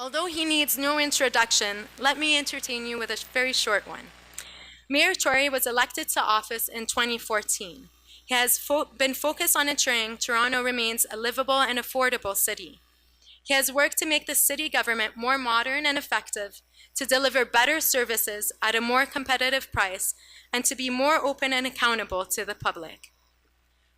Although he needs no introduction, let me entertain you with a very short one. Mayor Tory was elected to office in 2014. He has been focused on ensuring Toronto remains a livable and affordable city. He has worked to make the city government more modern and effective, to deliver better services at a more competitive price, and to be more open and accountable to the public.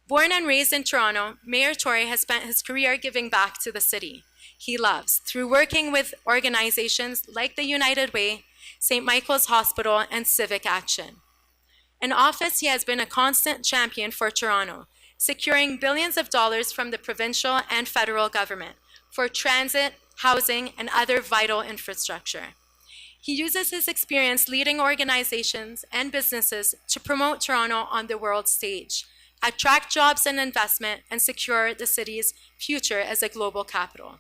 Born and raised in Toronto, Mayor Tory has spent his career giving back to the city he loves through working with organizations like the United Way, St. Michael's Hospital, and Civic Action. In office, he has been a constant champion for Toronto, securing billions of dollars from the provincial and federal government for transit, housing, and other vital infrastructure. He uses his experience leading organizations and businesses to promote Toronto on the world stage, attract jobs and investment, and secure the city's future as a global capital.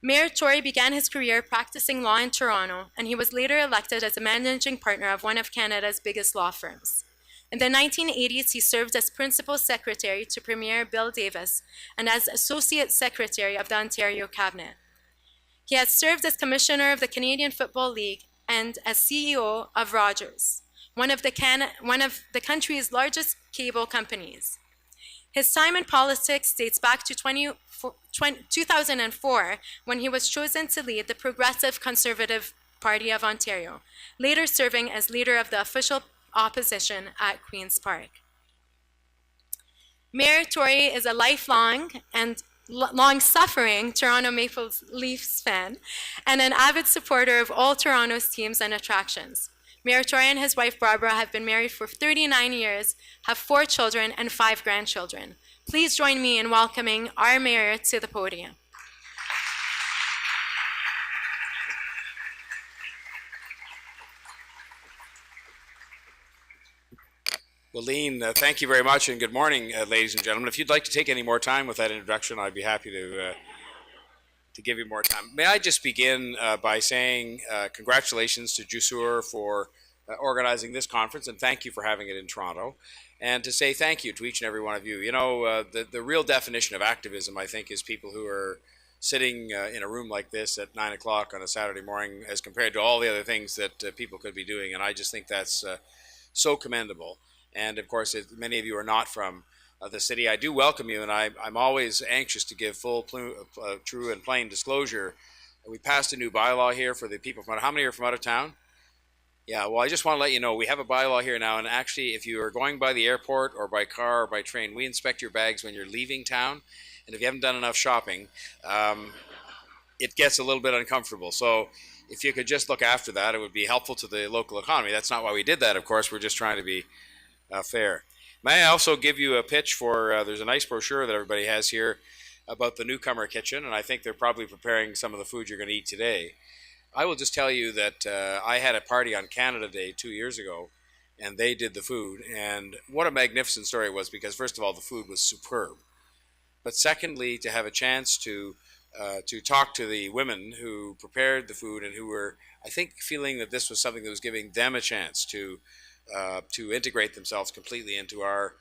Mayor Tory began his career practicing law in Toronto, and he was later elected as a managing partner of one of Canada's biggest law firms. In the 1980s, he served as Principal Secretary to Premier Bill Davis and as Associate Secretary of the Ontario Cabinet. He has served as Commissioner of the Canadian Football League and as CEO of Rogers, one of the country's largest cable companies. His time in politics dates back to 2004, when he was chosen to lead the Progressive Conservative Party of Ontario, later serving as leader of the official opposition at Queen's Park. Mayor Tory is a lifelong and long-suffering Toronto Maple Leafs fan and an avid supporter of all Toronto's teams and attractions. Mayor Tory and his wife Barbara have been married for 39 years, have 4 children and 5 grandchildren. Please join me in welcoming our mayor to the podium. Well, Lean, thank you very much, and good morning, ladies and gentlemen. If you'd like to take any more time with that introduction, I'd be happy to give you more time. May I just begin by saying congratulations to Jusoor for organizing this conference, and thank you for having it in Toronto, and to say thank you to each and every one of you. You know, the real definition of activism, I think, is people who are sitting in a room like this at 9 o'clock on a Saturday morning as compared to all the other things that people could be doing, and I just think that's so commendable. And of course, many of you are not from the city. I do welcome you, and I'm always anxious to give full, true and plain disclosure. We passed a new bylaw here for the people from, how many are from out of town? Yeah, well, I just want to let you know, we have a bylaw here now, and actually, if you are going by the airport or by car or by train, we inspect your bags when you're leaving town, and if you haven't done enough shopping, it gets a little bit uncomfortable. So if you could just look after that, it would be helpful to the local economy. That's not why we did that, of course. We're just trying to be fair. May I also give you a pitch for, there's a nice brochure that everybody has here about the newcomer kitchen, and I think they're probably preparing some of the food you're going to eat today. I will just tell you that I had a party on Canada Day 2 years ago, and they did the food, and what a magnificent story it was, because first of all, the food was superb. But secondly, to have a chance to talk to the women who prepared the food and who were, I think, feeling that this was something that was giving them a chance to integrate themselves completely into our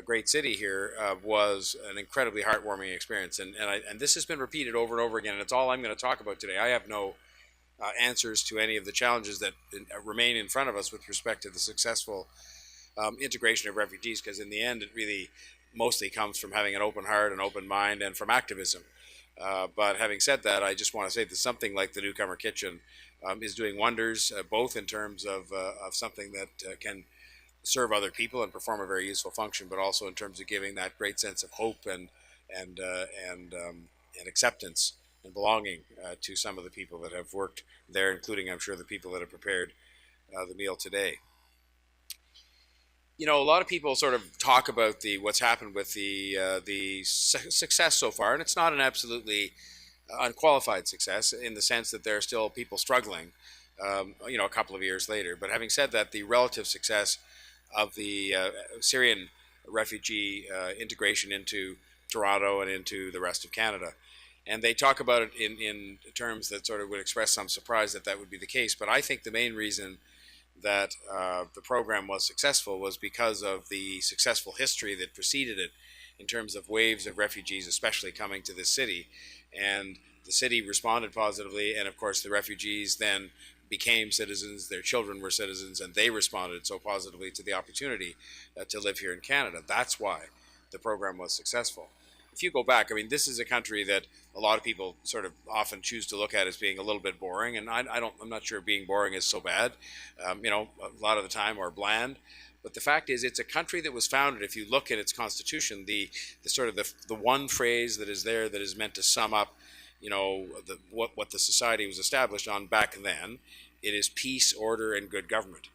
great city here was an incredibly heartwarming experience. And this has been repeated over and over again, and it's all I'm going to talk about today. I have no answers to any of the challenges that remain in front of us with respect to the successful integration of refugees, because in the end, it really mostly comes from having an open heart, an open mind, and from activism. But having said that, I just want to say that something like the Newcomer Kitchen is doing wonders, both in terms of something that can serve other people and perform a very useful function, but also in terms of giving that great sense of hope and acceptance and belonging to some of the people that have worked there, including, I'm sure, the people that have prepared the meal today. You know, a lot of people sort of talk about what's happened with the success so far, and it's not an absolutely unqualified success in the sense that there are still people struggling, you know, a couple of years later. But having said that, the relative success of the Syrian refugee integration into Toronto and into the rest of Canada. And they talk about it in terms that sort of would express some surprise that that would be the case. But I think the main reason that the program was successful was because of the successful history that preceded it in terms of waves of refugees, especially coming to this city, and The city responded positively, and of course the refugees then became citizens, their children were citizens, and they responded so positively to the opportunity to live here in Canada. That's why the program was successful. If you go back, I mean, this is a country that a lot of people sort of often choose to look at as being a little bit boring, and I'm not sure being boring is so bad, a lot of the time, or bland. But the fact is, it's a country that was founded. If you look at its constitution, the sort of the one phrase that is there that is meant to sum up, what the society was established on back then, it is peace, order, and good government,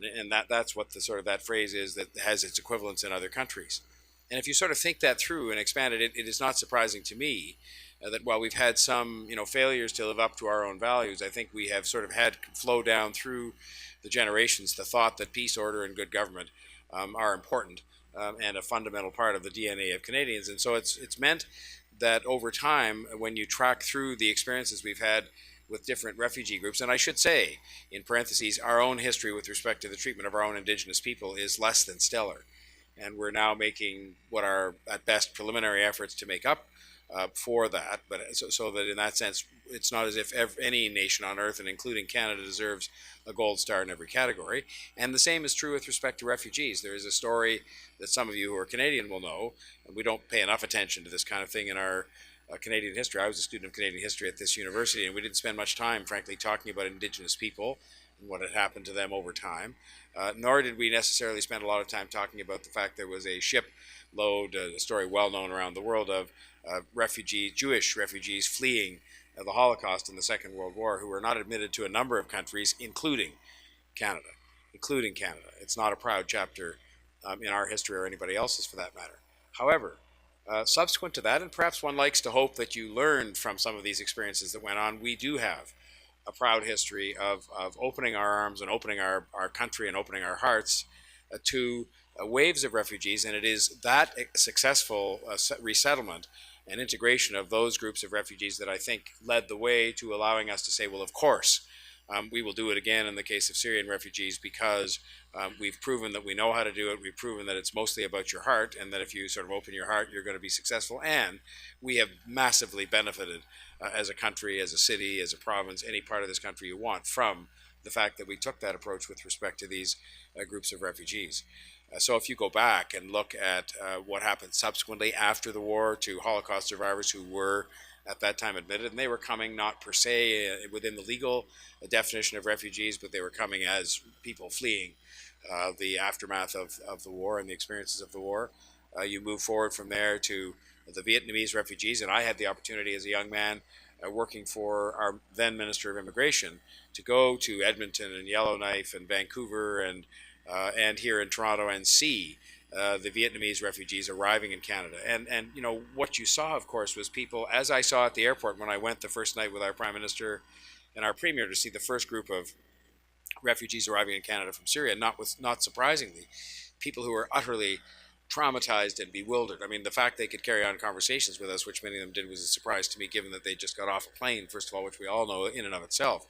and that's what the sort of that phrase is that has its equivalents in other countries. And if you sort of think that through and expand it, it is not surprising to me that while we've had some failures to live up to our own values, I think we have sort of had flow down through the generations the thought that peace, order, and good government are important and a fundamental part of the DNA of Canadians. And so it's meant that over time, when you track through the experiences we've had with different refugee groups, and I should say, in parentheses, our own history with respect to the treatment of our own Indigenous people is less than stellar. And we're now making what are, at best, preliminary efforts to make up for that. But so that in that sense, it's not as if any nation on earth, and including Canada, deserves a gold star in every category. And the same is true with respect to refugees. There is a story that some of you who are Canadian will know, and we don't pay enough attention to this kind of thing in our Canadian history. I was a student of Canadian history at this university, and we didn't spend much time, frankly, talking about Indigenous people and what had happened to them over time. Nor did we necessarily spend a lot of time talking about the fact there was a shipload, a story well known around the world, of Jewish refugees fleeing the Holocaust in the Second World War, who were not admitted to a number of countries, including Canada. It's not a proud chapter in our history or anybody else's for that matter. However, subsequent to that, and perhaps one likes to hope that you learned from some of these experiences that went on, we do have a proud history of opening our arms and opening our country and opening our hearts to waves of refugees. And it is that successful resettlement and integration of those groups of refugees that I think led the way to allowing us to say, well, of course, we will do it again in the case of Syrian refugees, because we've proven that we know how to do it. We've proven that it's mostly about your heart, and that if you sort of open your heart, you're going to be successful. And we have massively benefited as a country, as a city, as a province, any part of this country you want, from the fact that we took that approach with respect to these groups of refugees. So if you go back and look at what happened subsequently after the war to Holocaust survivors who were at that time admitted, and they were coming not per se within the legal definition of refugees, but they were coming as people fleeing the aftermath of the war and the experiences of the war. You move forward from there to the Vietnamese refugees, and I had the opportunity as a young man working for our then Minister of Immigration to go to Edmonton and Yellowknife and Vancouver and here in Toronto and see the Vietnamese refugees arriving in Canada. And what you saw, of course, was people, as I saw at the airport when I went the first night with our Prime Minister and our Premier to see the first group of refugees arriving in Canada from Syria, not surprisingly, people who were utterly traumatized and bewildered. I mean, the fact they could carry on conversations with us, which many of them did, was a surprise to me, given that they just got off a plane, first of all, which we all know in and of itself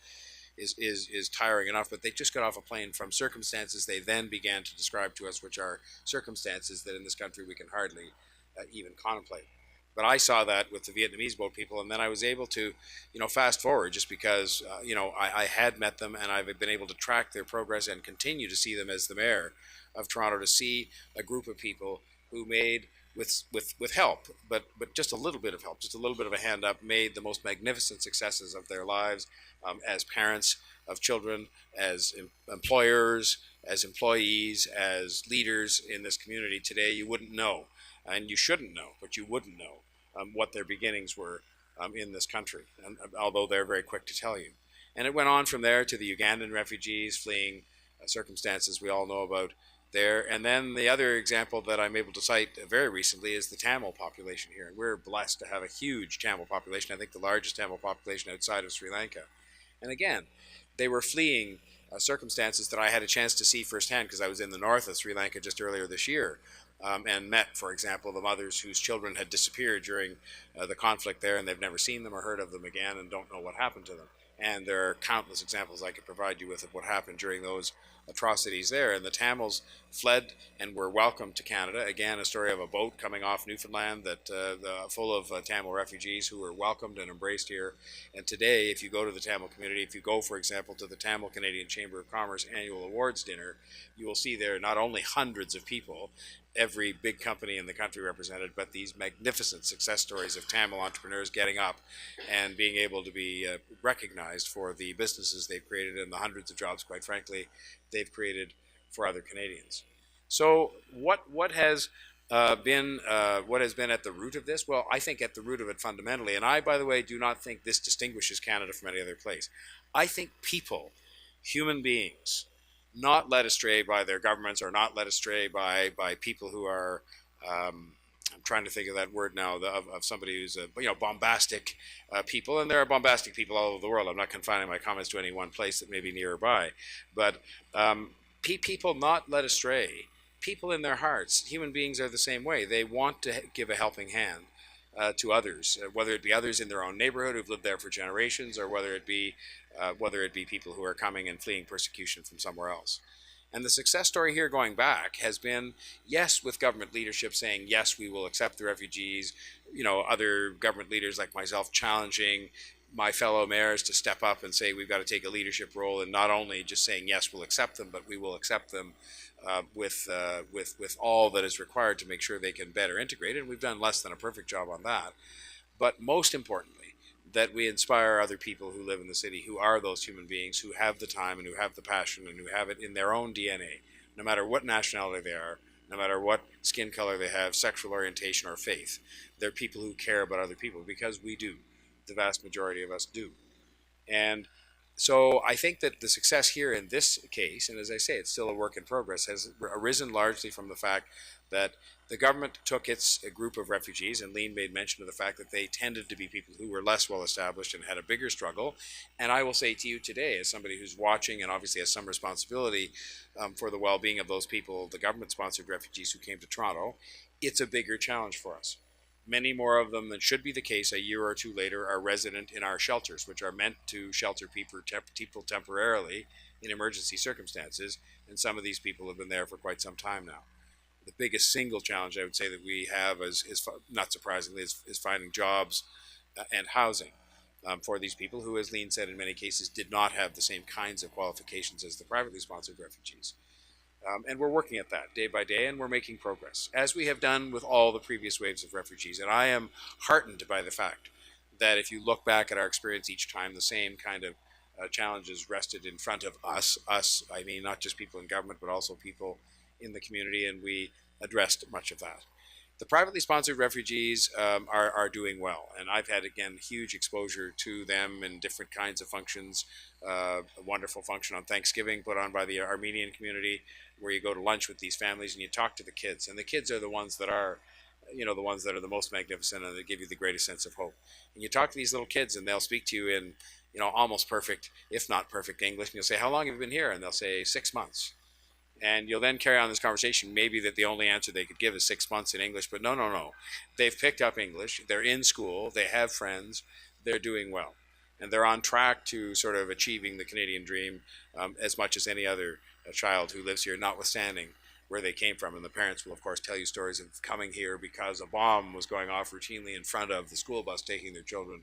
is tiring enough, but they just got off a plane from circumstances they then began to describe to us, which are circumstances that in this country we can hardly even contemplate. But I saw that with the Vietnamese boat people, and then I was able to, fast forward, just because, I had met them, and I've been able to track their progress and continue to see them as the mayor of Toronto, to see a group of people who made, with help, but just a little bit of help, just a little bit of a hand up, made the most magnificent successes of their lives as parents of children, as employers, as employees, as leaders in this community. Today, you wouldn't know, and you shouldn't know, but you wouldn't know what their beginnings were in this country, and although they're very quick to tell you. And it went on from there to the Ugandan refugees fleeing circumstances we all know about there. And then the other example that I'm able to cite very recently is the Tamil population here. And we're blessed to have a huge Tamil population, I think the largest Tamil population outside of Sri Lanka. And again, they were fleeing circumstances that I had a chance to see firsthand, because I was in the north of Sri Lanka just earlier this year. and met, for example, the mothers whose children had disappeared during the conflict there, and they've never seen them or heard of them again and don't know what happened to them. And there are countless examples I could provide you with of what happened during those atrocities there. And the Tamils fled and were welcomed to Canada. Again, a story of a boat coming off Newfoundland that full of Tamil refugees who were welcomed and embraced here. And today, if you go to the Tamil community, if you go, for example, to the Tamil Canadian Chamber of Commerce annual awards dinner, you will see there not only hundreds of people, every big company in the country represented, but these magnificent success stories of Tamil entrepreneurs getting up and being able to be recognized for the businesses they've created and the hundreds of jobs, quite frankly, they've created for other Canadians. So what has been at the root of this? Well, I think at the root of it fundamentally, and I, by the way, do not think this distinguishes Canada from any other place. I think people, human beings, not led astray by their governments or not led astray by people who are I'm trying to think of that word now of somebody who's bombastic people, and there are bombastic people all over the world. I'm not confining my comments to any one place that may be nearby, but people not led astray, people in their hearts, human beings are the same way. They want to give a helping hand to others, whether it be others in their own neighborhood who've lived there for generations, or whether it be people who are coming and fleeing persecution from somewhere else. And the success story here going back has been, yes, with government leadership saying, yes, we will accept the refugees, other government leaders like myself challenging my fellow mayors to step up and say we've got to take a leadership role, and not only just saying, yes, we'll accept them, but we will accept them with all that is required to make sure they can better integrate. And we've done less than a perfect job on that. But most importantly, that we inspire other people who live in the city, who are those human beings, who have the time and who have the passion and who have it in their own DNA, no matter what nationality they are, no matter what skin color they have, sexual orientation or faith. They're people who care about other people, because we do. The vast majority of us do. And so I think that the success here in this case, and as I say, it's still a work in progress, has arisen largely from the fact that the government took its group of refugees, and Lean made mention of the fact that they tended to be people who were less well established and had a bigger struggle. And I will say to you today, as somebody who's watching and obviously has some responsibility for the well-being of those people, the government-sponsored refugees who came to Toronto, it's a bigger challenge for us. Many more of them than should be the case a year or two later are resident in our shelters, which are meant to shelter people temporarily in emergency circumstances, and some of these people have been there for quite some time now. The biggest single challenge I would say that we have is not surprisingly, is finding jobs and housing for these people who, as Lean said, in many cases did not have the same kinds of qualifications as the privately sponsored refugees. And we're working at that day by day, and we're making progress, as we have done with all the previous waves of refugees. And I am heartened by the fact that if you look back at our experience each time, the same kind of challenges rested in front of us, I mean, not just people in government, but also people in the community, and we addressed much of that. The privately sponsored refugees are doing well, and I've had, again, huge exposure to them in different kinds of functions. A wonderful function on Thanksgiving put on by the Armenian community, where you go to lunch with these families and you talk to the kids, and the kids are the ones that are the most magnificent, and they give you the greatest sense of hope. And you talk to these little kids, and they'll speak to you in almost perfect, if not perfect, English, and you'll say, how long have you been here? And they'll say 6 months. And you'll then carry on this conversation, maybe that the only answer they could give is 6 months in English, but no. They've picked up English, they're in school, they have friends, they're doing well. And they're on track to sort of achieving the Canadian dream as much as any other child who lives here, notwithstanding where they came from. And the parents will, of course, tell you stories of coming here because a bomb was going off routinely in front of the school bus taking their children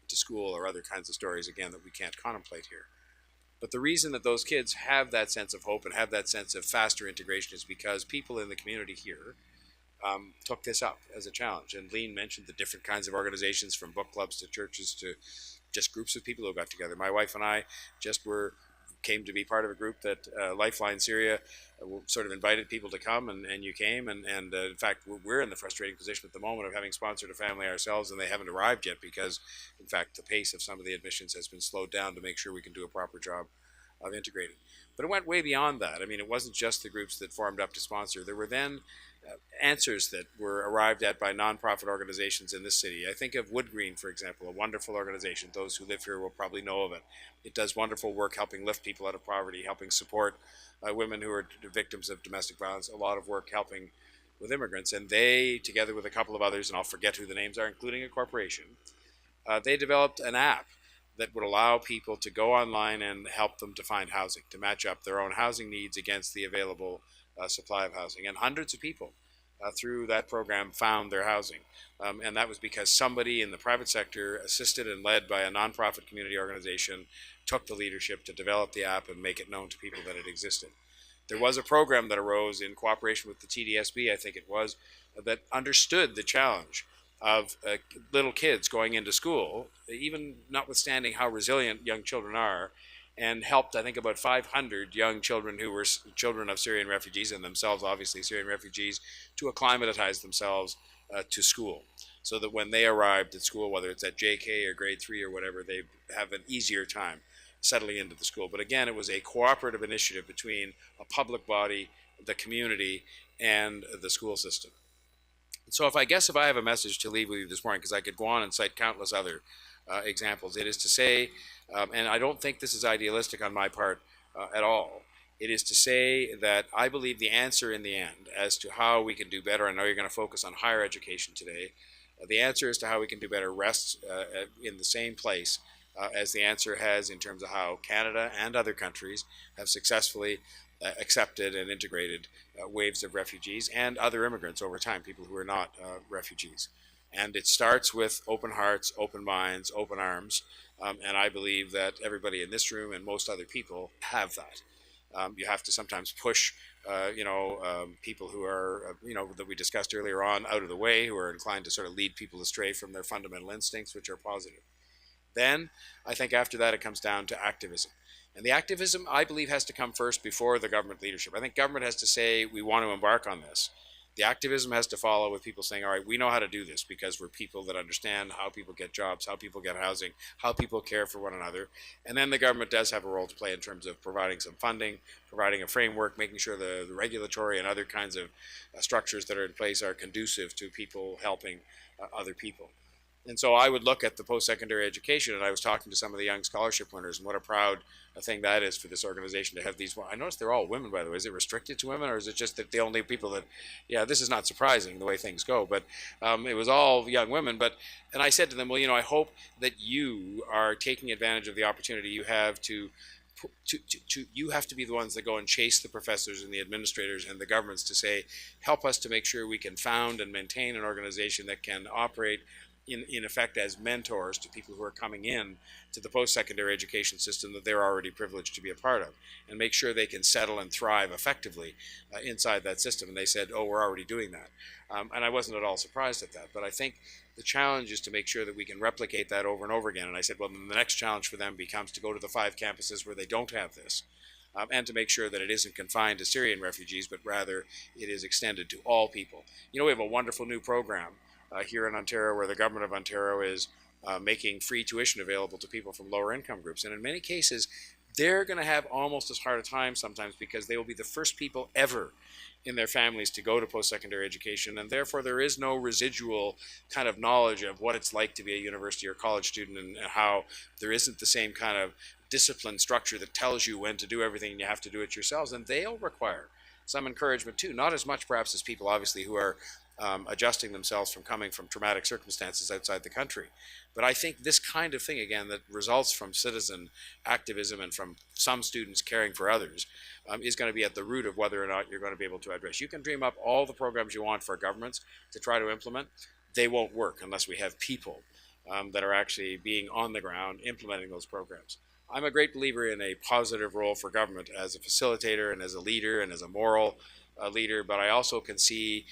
to school, or other kinds of stories, again, that we can't contemplate here. But the reason that those kids have that sense of hope and have that sense of faster integration is because people in the community here took this up as a challenge. And Lean mentioned the different kinds of organizations, from book clubs to churches to just groups of people who got together. My wife and I came to be part of a group that Lifeline Syria sort of invited people to come, and you came, and in fact we're in the frustrating position at the moment of having sponsored a family ourselves, and they haven't arrived yet because in fact the pace of some of the admissions has been slowed down to make sure we can do a proper job of integrating. But it went way beyond that. I mean, it wasn't just the groups that formed up to sponsor. There were then answers that were arrived at by nonprofit organizations in this city. I think of Wood Green, for example, a wonderful organization. Those who live here will probably know of it. It does wonderful work helping lift people out of poverty, helping support women who are victims of domestic violence, a lot of work helping with immigrants, and they, together with a couple of others, and I'll forget who the names are, including a corporation, they developed an app that would allow people to go online and help them to find housing, to match up their own housing needs against the available supply of housing. And hundreds of people through that program found their housing. And that was because somebody in the private sector, assisted and led by a nonprofit community organization, took the leadership to develop the app and make it known to people that it existed. There was a program that arose in cooperation with the TDSB, I think it was, that understood the challenge of little kids going into school, even notwithstanding how resilient young children are, and helped, I think, about 500 young children who were children of Syrian refugees, and themselves obviously Syrian refugees, to acclimatize themselves to school, so that when they arrived at school, whether it's at JK or grade 3 or whatever, they have an easier time settling into the school. But again, it was a cooperative initiative between a public body, the community, and the school system. So if I have a message to leave with you this morning, because I could go on and cite countless other examples, it is to say, and I don't think this is idealistic on my part at all, it is to say that I believe the answer in the end as to how we can do better, I know you're going to focus on higher education today, the answer as to how we can do better rests in the same place as the answer has in terms of how Canada and other countries have successfully accepted and integrated waves of refugees and other immigrants over time, people who are not refugees. And it starts with open hearts, open minds, open arms, and I believe that everybody in this room and most other people have that. You have to sometimes push, people who are, that we discussed earlier on, out of the way, who are inclined to sort of lead people astray from their fundamental instincts, which are positive. Then, I think after that, it comes down to activism. And the activism, I believe, has to come first before the government leadership. I think government has to say, we want to embark on this. The activism has to follow with people saying, all right, we know how to do this because we're people that understand how people get jobs, how people get housing, how people care for one another. And then the government does have a role to play in terms of providing some funding, providing a framework, making sure the regulatory and other kinds of structures that are in place are conducive to people helping other people. And so I would look at the post-secondary education, and I was talking to some of the young scholarship winners, and what a proud thing that is for this organization to have these. I noticed they're all women, by the way. Is it restricted to women, or is it just that the only people that, yeah, this is not surprising the way things go, but it was all young women. And I said to them, well, I hope that you are taking advantage of the opportunity you have you have to be the ones that go and chase the professors and the administrators and the governments to say, help us to make sure we can found and maintain an organization that can operate in effect as mentors to people who are coming in to the post-secondary education system that they're already privileged to be a part of, and make sure they can settle and thrive effectively inside that system. And they said, oh, we're already doing that. And I wasn't at all surprised at that. But I think the challenge is to make sure that we can replicate that over and over again. And I said, well, then the next challenge for them becomes to go to the 5 campuses where they don't have this, and to make sure that it isn't confined to Syrian refugees, but rather it is extended to all people. We have a wonderful new program here in Ontario, where the government of Ontario is making free tuition available to people from lower income groups. And in many cases, they're going to have almost as hard a time sometimes because they will be the first people ever in their families to go to post-secondary education, and therefore there is no residual kind of knowledge of what it's like to be a university or college student, and how there isn't the same kind of discipline structure that tells you when to do everything and you have to do it yourselves. And they'll require some encouragement too, not as much perhaps as people obviously who are adjusting themselves from coming from traumatic circumstances outside the country. But I think this kind of thing, again, that results from citizen activism and from some students caring for others, is going to be at the root of whether or not you're going to be able to address. You can dream up all the programs you want for governments to try to implement. They won't work unless we have people that are actually being on the ground implementing those programs. I'm a great believer in a positive role for government as a facilitator and as a leader and as a moral leader, but I also can see,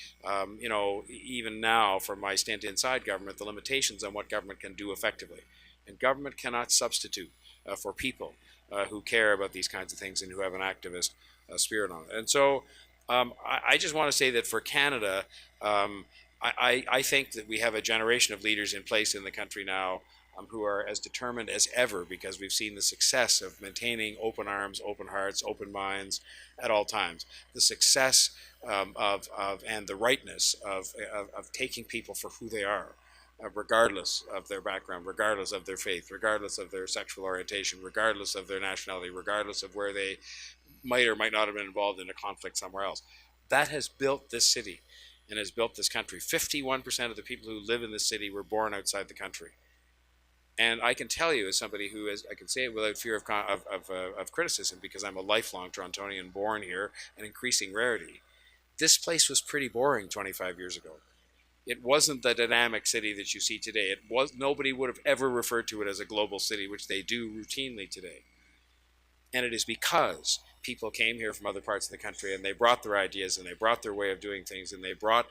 even now from my stint inside government, the limitations on what government can do effectively. And government cannot substitute for people who care about these kinds of things and who have an activist spirit on it. And so I just want to say that for Canada, I think that we have a generation of leaders in place in the country now who are as determined as ever, because we've seen the success of maintaining open arms, open hearts, open minds at all times. The success and the rightness of taking people for who they are, regardless of their background, regardless of their faith, regardless of their sexual orientation, regardless of their nationality, regardless of where they might or might not have been involved in a conflict somewhere else. That has built this city. and has built this country. 51% of the people who live in this city were born outside the country. And I can tell you, as somebody who is, I can say it without fear of criticism, because I'm a lifelong Torontonian, born here, an increasing rarity. This place was pretty boring 25 years ago. It wasn't the dynamic city that you see today. Nobody would have ever referred to it as a global city, which they do routinely today. And it is because people came here from other parts of the country, and they brought their ideas, and they brought their way of doing things, and they brought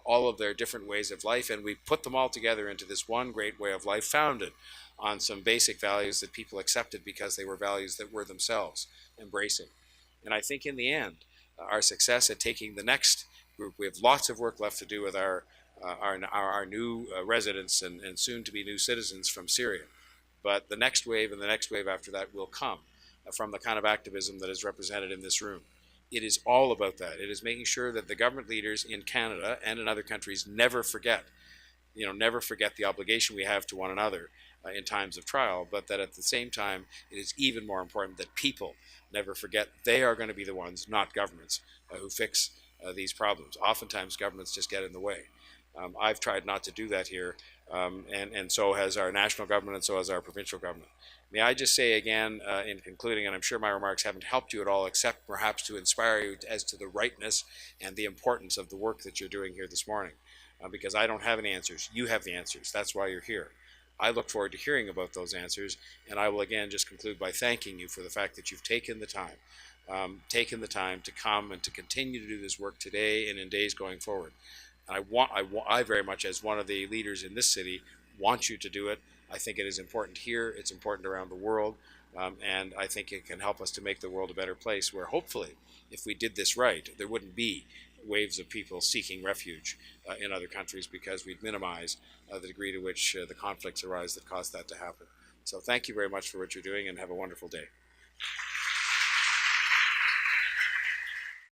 all of their different ways of life, and we put them all together into this one great way of life founded on some basic values that people accepted because they were values that were themselves embracing. And I think in the end, our success at taking the next group, we have lots of work left to do with our new residents and soon to be new citizens from Syria. But the next wave and the next wave after that will come from the kind of activism that is represented in this room. It is all about that. It is making sure that the government leaders in Canada and in other countries never forget, never forget the obligation we have to one another in times of trial, but that at the same time, it is even more important that people never forget they are going to be the ones, not governments, who fix these problems. Oftentimes, governments just get in the way. I've tried not to do that here, and so has our national government, and so has our provincial government. May I just say again, in concluding, and I'm sure my remarks haven't helped you at all, except perhaps to inspire you as to the rightness and the importance of the work that you're doing here this morning, because I don't have any answers. You have the answers. That's why you're here. I look forward to hearing about those answers, and I will again just conclude by thanking you for the fact that you've taken the time to come and to continue to do this work today and in days going forward. I very much, as one of the leaders in this city, want you to do it. I think it is important here, it's important around the world, and I think it can help us to make the world a better place where hopefully, if we did this right, there wouldn't be waves of people seeking refuge in other countries, because we'd minimize the degree to which the conflicts arise that cause that to happen. So thank you very much for what you're doing, and have a wonderful day.